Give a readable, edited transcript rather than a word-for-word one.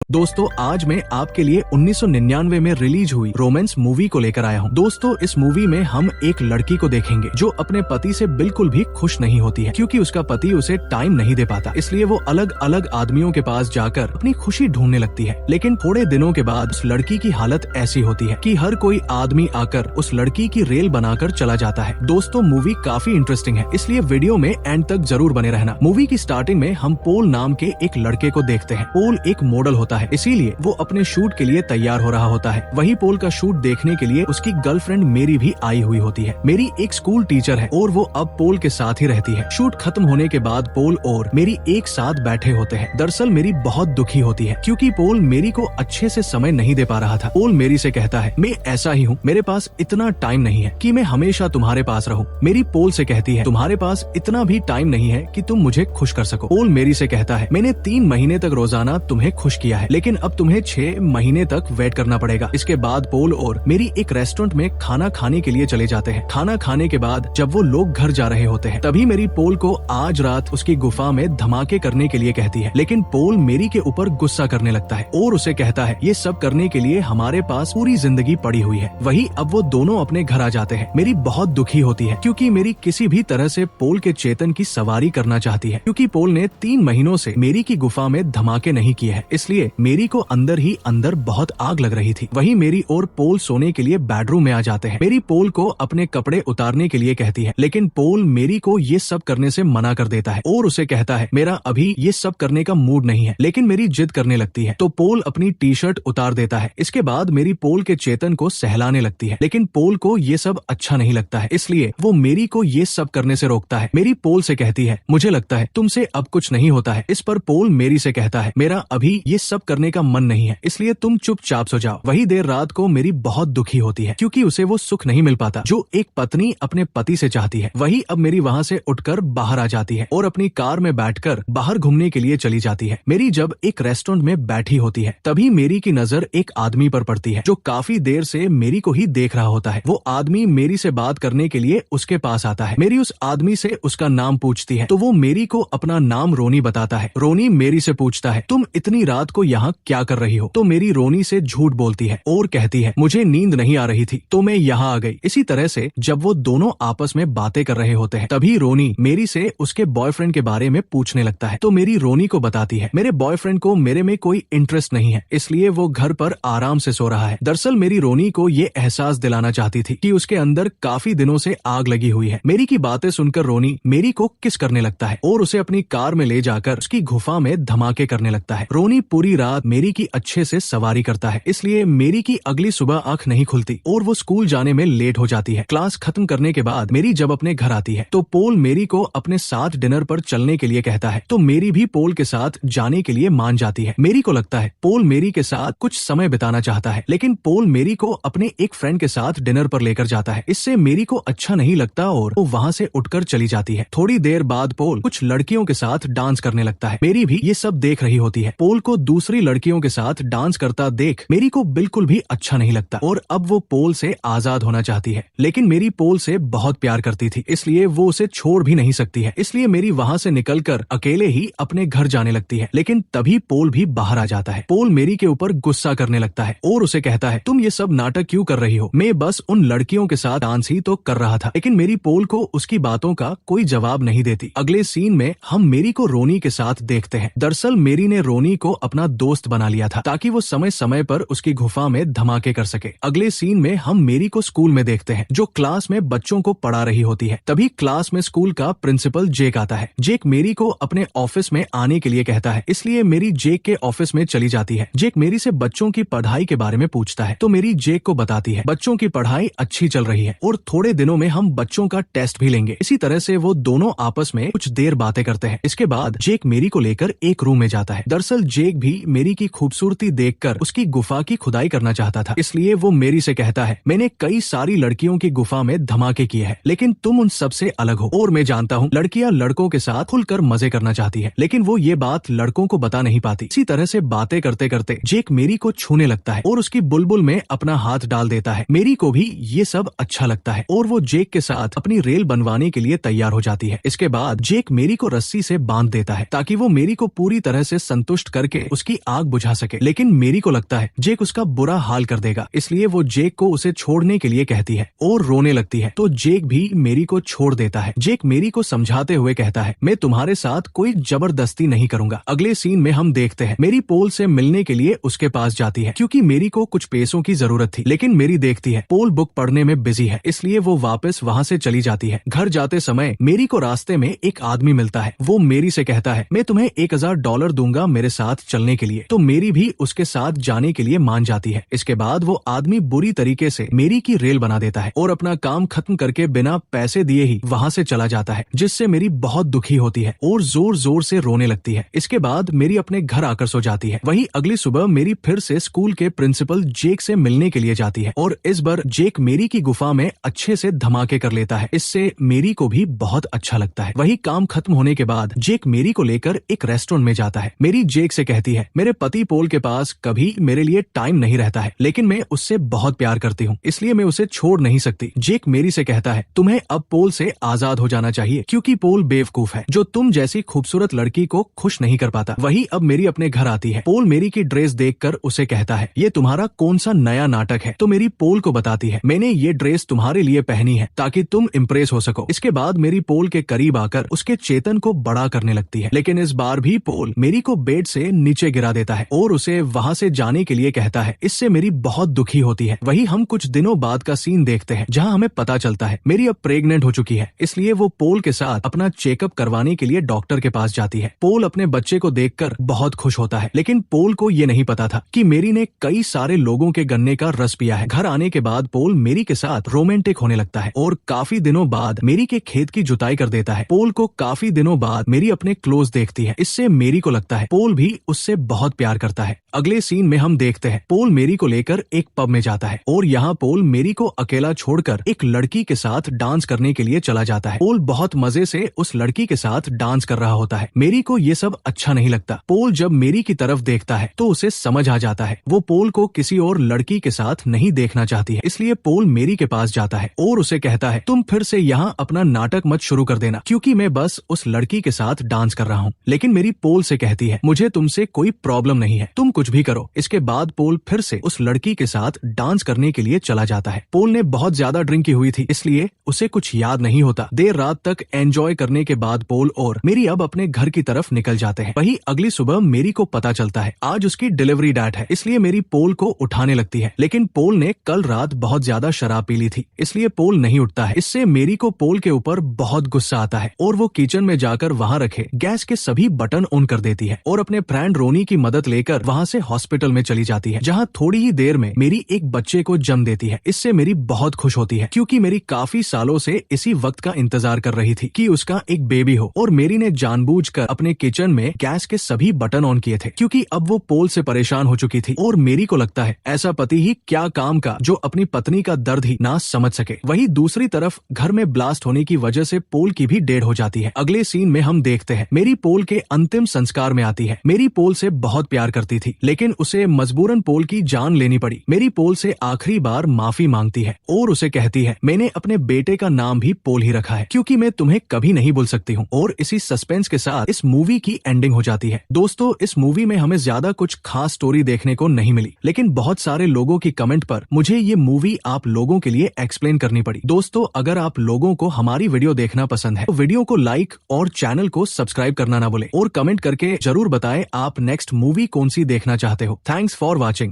दोस्तों आज मैं आपके लिए 1999 में रिलीज हुई रोमांस मूवी को लेकर आया हूँ। दोस्तों इस मूवी में हम एक लड़की को देखेंगे जो अपने पति से बिल्कुल भी खुश नहीं होती है क्योंकि उसका पति उसे टाइम नहीं दे पाता, इसलिए वो अलग अलग आदमियों के पास जाकर अपनी खुशी ढूंढने लगती है। लेकिन थोड़े दिनों के बाद उस लड़की की हालत ऐसी होती है कि हर कोई आदमी आकर उस लड़की की रेल बनाकर चला जाता है। दोस्तों मूवी काफी इंटरेस्टिंग है, इसलिए वीडियो में एंड तक जरूर बने रहना। मूवी की स्टार्टिंग में हम पोल नाम के एक लड़के को देखते हैं। पोल एक मॉडल होता है, इसीलिए वो अपने शूट के लिए तैयार हो रहा होता है। वही पोल का शूट देखने के लिए उसकी गर्लफ्रेंड मेरी भी आई हुई होती है। मेरी एक स्कूल टीचर है और वो अब पोल के साथ ही रहती है। शूट खत्म होने के बाद पोल और मेरी एक साथ बैठे होते हैं। दरअसल मेरी बहुत दुखी होती है क्योंकि पोल मेरी को अच्छे से समय नहीं दे पा रहा था। पोल मेरी से कहता है, मैं ऐसा ही हूँ, मेरे पास इतना टाइम नहीं है कि मैं हमेशा तुम्हारे पास रहूं। मेरी पोल से कहती है, तुम्हारे पास इतना भी टाइम नहीं है कि तुम मुझे खुश कर सको। पोल मेरी से कहता है, मैंने 3 महीने तक रोजाना तुम्हें खुश किया है, लेकिन अब तुम्हें 6 महीने तक वेट करना पड़ेगा। इसके बाद पोल और मेरी एक रेस्टोरेंट में खाना खाने के लिए चले जाते हैं। खाना खाने के बाद जब वो लोग घर जा रहे होते हैं, तभी मेरी पोल को आज रात उसकी गुफा में धमाके करने के लिए कहती है। लेकिन पोल मेरी के ऊपर गुस्सा करने लगता है और उसे कहता है, ये सब करने के लिए हमारे पास पूरी जिंदगी पड़ी हुई है। वही अब वो दोनों अपने घर आ जाते हैं। मेरी बहुत दुखी होती है क्योंकि मेरी किसी भी तरह से पोल के चेतन की सवारी करना चाहती है, क्योंकि पोल ने 3 महीनों से मेरी की गुफा में धमाके नहीं किए हैं, इसलिए मेरी को अंदर ही अंदर बहुत आग लग रही थी। वही मेरी और पोल सोने के लिए बेडरूम में आ जाते हैं। मेरी पोल को अपने कपड़े उतारने के लिए कहती है, लेकिन पोल मेरी को ये सब करने से मना कर देता है और उसे कहता है, मेरा अभी ये सब करने का मूड नहीं है। लेकिन मेरी जिद करने लगती है तो पोल अपनी टी शर्ट उतार देता है। इसके बाद मेरी पोल के चेतन को सहलाने लगती है, लेकिन पोल को ये सब अच्छा नहीं लगता है, इसलिए वो मेरी को ये सब करने से रोकता है। मेरी पोल से कहती है, मुझे लगता है तुमसे अब कुछ नहीं होता है। इस पर पोल मेरी से कहता है, मेरा अभी ये सब करने का मन नहीं है, इसलिए तुम चुपचाप सो जाओ। वही देर रात को मेरी बहुत दुखी होती है क्योंकि उसे वो सुख नहीं मिल पाता जो एक पत्नी अपने पति से चाहती है। वही अब मेरी वहाँ से उठकर बाहर आ जाती है और अपनी कार में बैठकर बाहर घूमने के लिए चली जाती है। मेरी जब एक रेस्टोरेंट में बैठी होती है, तभी मेरी की नजर एक आदमी पर पड़ती है जो काफी देर से मेरी को ही देख रहा होता है। वो आदमी मेरी से बात करने के लिए उसके पास आता है। मेरी उस आदमी से उसका नाम पूछती है तो वो मेरी को अपना नाम रोनी बताता है। रोनी मेरी से पूछता है, तुम इतनी रात को यहाँ क्या कर रही हो? तो मेरी रोनी से झूठ बोलती है और कहती है, मुझे नींद नहीं आ रही थी तो मैं यहाँ आ गई। इसी तरह से जब वो दोनों आपस में बातें कर रहे होते हैं, तभी रोनी मेरी से उसके बॉयफ्रेंड के बारे में पूछने लगता है। तो मेरी रोनी को बताती है, मेरे बॉयफ्रेंड को मेरे में कोई इंटरेस्ट नहीं है, इसलिए वो घर पर आराम से सो रहा है। दरअसल मेरी रोनी को ये एहसास दिलाना चाहती थी कि उसके अंदर काफी दिनों से आग लगी हुई है। मेरी की बातें सुनकर रोनी मेरी को किस करने लगता है और उसे अपनी कार में ले जाकर उसकी गुफा में धमाके करने लगता है। रोनी पूरी रात मेरी की अच्छे से सवारी करता है, इसलिए मेरी की अगली सुबह आंख नहीं खुलती और वो स्कूल जाने में लेट हो जाती है। क्लास खत्म करने के बाद मेरी जब अपने घर आती है तो पोल मेरी को अपने साथ डिनर पर चलने के लिए कहता है, तो मेरी भी पोल के साथ जाने के लिए मान जाती है। मेरी को लगता है पोल मेरी के साथ कुछ समय बिताना चाहता है, लेकिन पोल मेरी को अपने एक फ्रेंड के साथ डिनर पर लेकर जाता है। इससे मेरी को अच्छा नहीं लगता और वो वहाँ से उठकर चली जाती है। थोड़ी देर बाद पोल कुछ लड़कियों के साथ डांस करने लगता है। मेरी भी ये सब देख रही होती है। पोल को दूसरी लड़कियों के साथ डांस करता देख मेरी को बिल्कुल भी अच्छा नहीं लगता और अब वो पोल से आजाद होना चाहती है, लेकिन मेरी पोल से बहुत प्यार करती थी, इसलिए वो उसे छोड़ भी नहीं सकती है। इसलिए मेरी वहाँ से निकलकर अकेले ही अपने घर जाने लगती है, लेकिन तभी पोल भी बाहर आ जाता है। पोल मेरी के ऊपर गुस्सा करने लगता है और उसे कहता है, तुम ये सब नाटक क्यों कर रही हो? मैं बस उन लड़कियों के साथ डांस ही तो कर रहा था। लेकिन मेरी पोल को उसकी बातों का कोई जवाब नहीं देती। अगले सीन में हम मेरी को रोनी के साथ देखते हैं। दरअसल मेरी ने रोनी को अपना दोस्त बना लिया था ताकि वो समय समय पर उसकी गुफा में धमाके कर सके। अगले सीन में हम मेरी को स्कूल में देखते हैं जो क्लास में बच्चों को पढ़ा रही होती है। तभी क्लास में स्कूल का प्रिंसिपल जेक आता है। जेक मेरी को अपने ऑफिस में आने के लिए कहता है, इसलिए मेरी जेक के ऑफिस में चली जाती है। जेक मेरी से बच्चों की पढ़ाई के बारे में पूछता है तो मेरी जेक को बताती है, बच्चों की पढ़ाई अच्छी चल रही है और थोड़े दिनों में हम बच्चों का टेस्ट भी लेंगे। इसी तरह से वो दोनों आपस में कुछ देर बातें करते हैं। इसके बाद जेक मेरी को लेकर एक रूम में जाता है। दरअसल जेक भी मेरी की खूबसूरती देखकर उसकी गुफा की खुदाई करना चाहता था, इसलिए वो मेरी से कहता है, मैंने कई सारी लड़कियों की गुफा में धमाके किए हैं, लेकिन तुम उन सब से अलग हो और मैं जानता हूँ लड़कियां लड़कों के साथ खुलकर मजे करना चाहती है, लेकिन वो ये बात लड़कों को बता नहीं पाती। इसी तरह से बातें करते करते जेक मेरी को छूने लगता है और उसकी बुलबुल में अपना हाथ डाल देता है। मेरी को भी ये सब अच्छा लगता है और वो जेक के साथ अपनी रेल बनवाने के लिए तैयार हो जाती है। इसके बाद जेक मेरी को रस्सी से बांध देता है ताकि वो मेरी को पूरी तरह से संतुष्ट करके उसकी आग बुझा सके, लेकिन मेरी को लगता है जेक उसका बुरा हाल कर देगा, इसलिए वो जेक को उसे छोड़ने के लिए कहती है और रोने लगती है। तो जेक भी मेरी को छोड़ देता है। जेक मेरी को समझाते हुए कहता है, मैं तुम्हारे साथ कोई जबरदस्ती नहीं करूंगा। अगले सीन में हम देखते हैं मेरी पोल से मिलने के लिए उसके पास जाती है, क्योंकि मेरी को कुछ पैसों की जरूरत थी, लेकिन मेरी देखती है पोल बुक पढ़ने में बिजी है, इसलिए वो वापस वहाँ से चली जाती है। घर जाते समय मेरी को रास्ते में एक आदमी मिलता है। वो मेरी से कहता है, मैं तुम्हें $1000 दूंगा मेरे साथ चलने के लिए। तो मेरी भी उसके साथ जाने के लिए मान जाती है। इसके बाद वो आदमी बुरी तरीके से मेरी की रेल बना देता है और अपना काम खत्म करके बिना पैसे दिए ही वहाँ से चला जाता है, जिससे मेरी बहुत दुखी होती है और जोर जोर से रोने लगती है। इसके बाद मेरी अपने घर आकर सो जाती है। वही अगली सुबह मेरी फिर से स्कूल के प्रिंसिपल जेक से मिलने के लिए जाती है और इस बार जेक मेरी की गुफा में अच्छे से धमाके कर लेता है। इससे मेरी को भी बहुत अच्छा लगता है। वही काम खत्म होने के बाद जेक मेरी को लेकर एक रेस्टोरेंट में जाता है। मेरी जेक से कहती है, मेरे पति पोल के पास कभी मेरे लिए टाइम नहीं रहता है, लेकिन मैं उससे बहुत प्यार करती हूँ, इसलिए मैं उसे छोड़ नहीं सकती। जेक मेरी से कहता है, तुम्हें अब पोल से आजाद हो जाना चाहिए, क्योंकि पोल बेवकूफ है जो तुम जैसी खूबसूरत लड़की को खुश नहीं कर पाता। वही अब मेरी अपने घर आती है। पोल मेरी की ड्रेस देखकर उसे कहता है, ये तुम्हारा कौन सा नया नाटक है? तो मेरी पोल को बताती है, मैंने ये ड्रेस तुम्हारे लिए पहनी है ताकि तुम इम्प्रेस हो सको। इसके बाद मेरी पोल के करीब आकर उसके चेतन को बड़ा करने लगती है, लेकिन इस बार भी पोल मेरी को बेड से नीचे गिरा देता है और उसे वहाँ से जाने के लिए कहता है। इससे मेरी बहुत दुखी होती है। वही हम कुछ दिनों बाद का सीन देखते हैं, जहाँ हमें पता चलता है मेरी अब प्रेग्नेंट हो चुकी है, इसलिए वो पोल के साथ अपना चेकअप करवाने के लिए डॉक्टर के पास जाती है। पोल अपने बच्चे को देखकर बहुत खुश होता है, लेकिन पोल को ये नहीं पता था कि मेरी ने कई सारे लोगों के गन्ने का रस पिया है। घर आने के बाद पोल मेरी के साथ रोमांटिक होने लगता है और काफी दिनों बाद मेरी के खेत की जुताई कर देता है। पोल को काफी दिनों बाद मेरी अपने क्लोज देखती है, इससे मेरी को लगता है पोल भी उससे बहुत प्यार करता है। अगले सीन में हम देखते हैं पोल मेरी को लेकर एक पब में जाता है और यहाँ पोल मेरी को अकेला छोड़कर एक लड़की के साथ डांस करने के लिए चला जाता है। पोल बहुत मजे से उस लड़की के साथ डांस कर रहा होता है। मेरी को ये सब अच्छा नहीं लगता। पोल जब मेरी की तरफ देखता है तो उसे समझ आ जाता है वो पोल को किसी और लड़की के साथ नहीं देखना चाहती है, इसलिए पोल मेरी के पास जाता है और उसे कहता है, तुम फिर से यहाँ अपना नाटक मत शुरू कर देना, क्योंकि मैं बस उस लड़की के साथ डांस कर रहा हूँ। लेकिन मेरी पोल से कहती है, मुझे तुमसे कोई प्रॉब्लम नहीं है, तुम कुछ भी करो। इसके बाद पोल फिर से उस लड़की के साथ डांस करने के लिए चला जाता है। पोल ने बहुत ज्यादा ड्रिंक की हुई थी, इसलिए उसे कुछ याद नहीं होता। देर रात तक एंजॉय करने के बाद पोल और मेरी अब अपने घर की तरफ निकल जाते हैं। वही अगली सुबह मेरी को पता चलता है आज उसकी डिलीवरी डेट है, इसलिए मेरी पोल को उठाने लगती है, लेकिन पोल ने कल रात बहुत ज्यादा शराब पी ली थी, इसलिए पोल नहीं उठता है। इससे मेरी को पोल के ऊपर बहुत गुस्सा आता है और वो किचन में जाकर वहाँ रखे गैस के सभी बटन ऑन कर देती है और अपने फ्रेंड रोनी की मदद लेकर वहाँ से हॉस्पिटल में चली जाती है, जहाँ थोड़ी ही देर में मेरी एक बच्चे को जन्म देती है। इससे मेरी बहुत खुश होती है, क्योंकि मेरी काफी सालों से इसी वक्त का इंतजार कर रही थी कि उसका एक बेबी हो, और मेरी ने जानबूझकर अपने किचन में गैस के सभी बटन ऑन किए थे, क्योंकि अब वो पोल से परेशान हो चुकी थी और मेरी को लगता है ऐसा पति ही क्या काम का जो अपनी पत्नी का दर्द ही ना समझ सके। वही दूसरी तरफ घर में ब्लास्ट होने की वजह से पोल की भी डेथ हो जाती है। अगले सीन में हम देखते हैं मेरी पोल के अंतिम संस्कार में आती है। मेरी पोल से बहुत प्यार करती थी, लेकिन उसे मजबूरन पोल की जान लेनी पड़ी। मेरी पोल से आखिरी बार माफी मांगती है और उसे कहती है, मैंने अपने बेटे का नाम भी पोल ही रखा है, क्योंकि मैं तुम्हें कभी नहीं भूल सकती हूँ। और इसी सस्पेंस के साथ इस मूवी की एंडिंग हो जाती है। दोस्तों, इस मूवी में हमें ज्यादा कुछ खास स्टोरी देखने को नहीं मिली, लेकिन बहुत सारे लोगों की कमेंट पर मुझे ये मूवी आप लोगों के लिए एक्सप्लेन करनी पड़ी। दोस्तों, अगर आप लोगों को हमारी वीडियो देखना पसंद है तो वीडियो को लाइक और चैनल को सब्सक्राइब करना ना भूलें, और कमेंट करके जरूर बताएं आप नेक्स्ट मूवी कौन सी देखना चाहते हो। Thanks for watching.